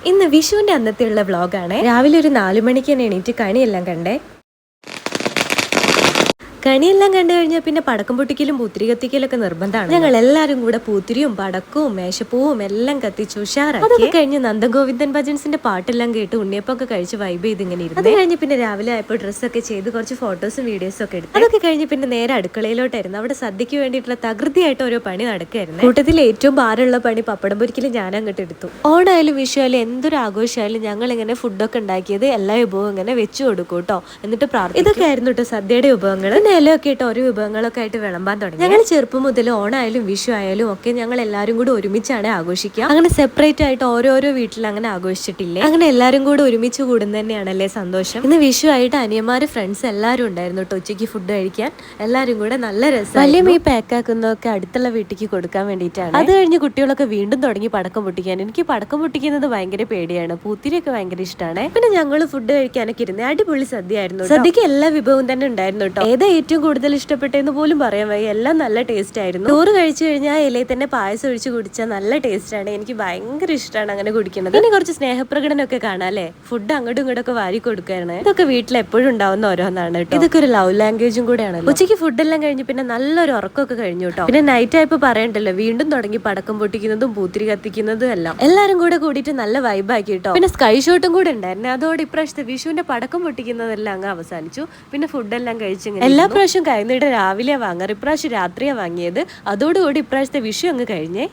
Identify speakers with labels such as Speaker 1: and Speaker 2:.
Speaker 1: ഇന്ന് വിഷുവിന്റെ അന്നത്തെയുള്ള വ്ളോഗാണ്. രാവിലെ ഒരു 4 മണിക്ക് തന്നെ എണീറ്റ് കണിയെല്ലാം കണ്ടേ. കണിയെല്ലാം കണ്ടു കഴിഞ്ഞാൽ പിന്നെ പടക്കം പൊട്ടിക്കലും പൂത്തിരി കത്തിക്കലൊക്കെ നിർബന്ധമാണ്. ഞങ്ങൾ എല്ലാവരും കൂടെ പൂത്തിരിയും പടക്കവും മേശപ്പൂവും എല്ലാം കത്തിച്ചു ഉഷാറാക്കി. അതൊക്കെ കഴിഞ്ഞ് നന്ദഗോവിന്ദൻ ഭജൻസിന്റെ പാട്ടെല്ലാം കേട്ട് ഉണ്ണിയപ്പൊക്കെ കഴിച്ച് വൈബ് ചെയ്ത് ഇങ്ങനെ ഇരുന്നു. അത് കഴിഞ്ഞ് പിന്നെ രാവിലെ ആയപ്പോൾ ഡ്രസ്സൊക്കെ ചെയ്ത് കുറച്ച് ഫോട്ടോസും വീഡിയോസും ഒക്കെ എടുത്തു. അതൊക്കെ കഴിഞ്ഞ് പിന്നെ നേരെ അടുക്കളയിലോട്ടായിരുന്നു. അവിടെ സദ്യക്ക് വേണ്ടിയിട്ടുള്ള തകൃതിയായിട്ട് ഓരോ പണി നടക്കായിരുന്നു. കൂട്ടത്തിൽ ഏറ്റവും ഭാരമുള്ള പണി പപ്പടം പൊരിക്കലും ഞാൻ അങ്ങോട്ട് എടുത്തു. ഓണായാലും വിഷു ആയാലും എന്തൊരു ആഘോഷമായാലും ഞങ്ങൾ ഇങ്ങനെ ഫുഡൊക്കെ ഉണ്ടാക്കിയത് എല്ലാ വിഭവവും ഇങ്ങനെ വെച്ചു കൊടുക്കും കേട്ടോ. എന്നിട്ട് പ്രാർത്ഥന. ഇതൊക്കെ ആയിരുന്നു കേട്ടോ സദ്യയുടെ വിഭവങ്ങൾ. ഇലയൊക്കെ ഇട്ട് ഓരോ വിഭവങ്ങളൊക്കെ ആയിട്ട് വിളമ്പാൻ തുടങ്ങി. ഞങ്ങൾ ചെറുപ്പം മുതൽ ഓണായാലും വിഷു ആയാലും ഒക്കെ ഞങ്ങൾ എല്ലാവരും കൂടി ഒരുമിച്ചാണ് ആഘോഷിക്കുക. അങ്ങനെ സെപ്പറേറ്റ് ആയിട്ട് ഓരോരോ വീട്ടിൽ അങ്ങനെ ആഘോഷിച്ചിട്ടില്ലേ. അങ്ങനെ എല്ലാവരും കൂടി ഒരുമിച്ച് കൂടുന്നത് തന്നെയാണല്ലേ സന്തോഷം. ഇന്ന് വിഷു ആയിട്ട് അനിയന്മാര് ഫ്രണ്ട്സ് എല്ലാവരും ഉണ്ടായിരുന്നു കേട്ടോ ഉച്ചയ്ക്ക് ഫുഡ് കഴിക്കാൻ. എല്ലാവരും കൂടെ നല്ല രസം. വലിയ ഈ പാക്കാക്കുന്നതൊക്കെ അടുത്തുള്ള വീട്ടിലേക്ക് കൊടുക്കാൻ വേണ്ടിയിട്ടാണ്. അത് കഴിഞ്ഞ് കുട്ടികളൊക്കെ വീണ്ടും തുടങ്ങി പടക്കം പൊട്ടിക്കാൻ. എനിക്ക് പടക്കം പൊട്ടിക്കുന്നത് ഭയങ്കര പേടിയാണ്. പൂത്തിരിയൊക്കെ ഭയങ്കര ഇഷ്ടമാണ്. പിന്നെ ഞങ്ങൾ ഫുഡ് കഴിക്കാനൊക്കെ ഇരുന്ന് അടിപൊളി സദ്യ ആയിരുന്നു. സദ്യക്ക് എല്ലാ വിഭവവും തന്നെ ഉണ്ടായിരുന്നു കേട്ടോ. ഏതാ ഏറ്റവും കൂടുതൽ ഇഷ്ടപ്പെട്ടെന്ന് പോലും പറയാൻ വയ്യ. എല്ലാം നല്ല ടേസ്റ്റ് ആയിരുന്നു. ചോറ് കഴിച്ചു കഴിഞ്ഞാൽ ഇലയിൽ തന്നെ പായസം ഒഴിച്ച് കുടിച്ചാൽ നല്ല ടേസ്റ്റ് ആണ്. എനിക്ക് ഭയങ്കര ഇഷ്ടമാണ് അങ്ങനെ കുടിക്കുന്നത്. ഇനി കുറച്ച് സ്നേഹപ്രകടനമൊക്കെ കാണാം അല്ലേ. ഫുഡ് അങ്ങോട്ടും ഇങ്ങോട്ടൊക്കെ വാരി കൊടുക്കുകയാണ്. ഇതൊക്കെ വീട്ടിൽ എപ്പോഴും ഉണ്ടാവുന്ന ഓരോന്നാണ് കേട്ടോ. ഇതൊക്കെ ഒരു ലവ് ലാംഗ്വേജും കൂടെയാണല്ലോ. ഉച്ചയ്ക്ക് ഫുഡെല്ലാം കഴിഞ്ഞ് പിന്നെ നല്ലൊരു ഉറക്കമൊക്കെ കഴിഞ്ഞു കേട്ടോ. പിന്നെ നൈറ്റ് ആയപ്പോൾ പറയണ്ടല്ലോ വീണ്ടും തുടങ്ങി പടക്കം പൊട്ടിക്കുന്നതും പൂത്തിരി കത്തിക്കുന്നതും എല്ലാം. എല്ലാരും കൂടെ കൂടിയിട്ട് നല്ല വൈബാക്കി കേട്ടോ. പിന്നെ സ്കൈ ഷോട്ടും കൂടെ ഉണ്ടായിരുന്നു. അതോടെ ഇപ്രാവശ്യത്തെ വിഷുവിന്റെ പടക്കം പൊട്ടിക്കുന്നതെല്ലാം അങ്ങ് അവസാനിച്ചു. പിന്നെ ഫുഡെല്ലാം കഴിച്ചു. എല്ലാ പ്രാവശ്യം കഴിഞ്ഞിട്ട് രാവിലെ വാങ്ങാറ്. ഇപ്രാവശ്യം രാത്രിയാണ് വാങ്ങിയത്. അതോടുകൂടി ഇപ്രാവശ്യത്തെ വിഷു അങ്ങ് കഴിഞ്ഞേ.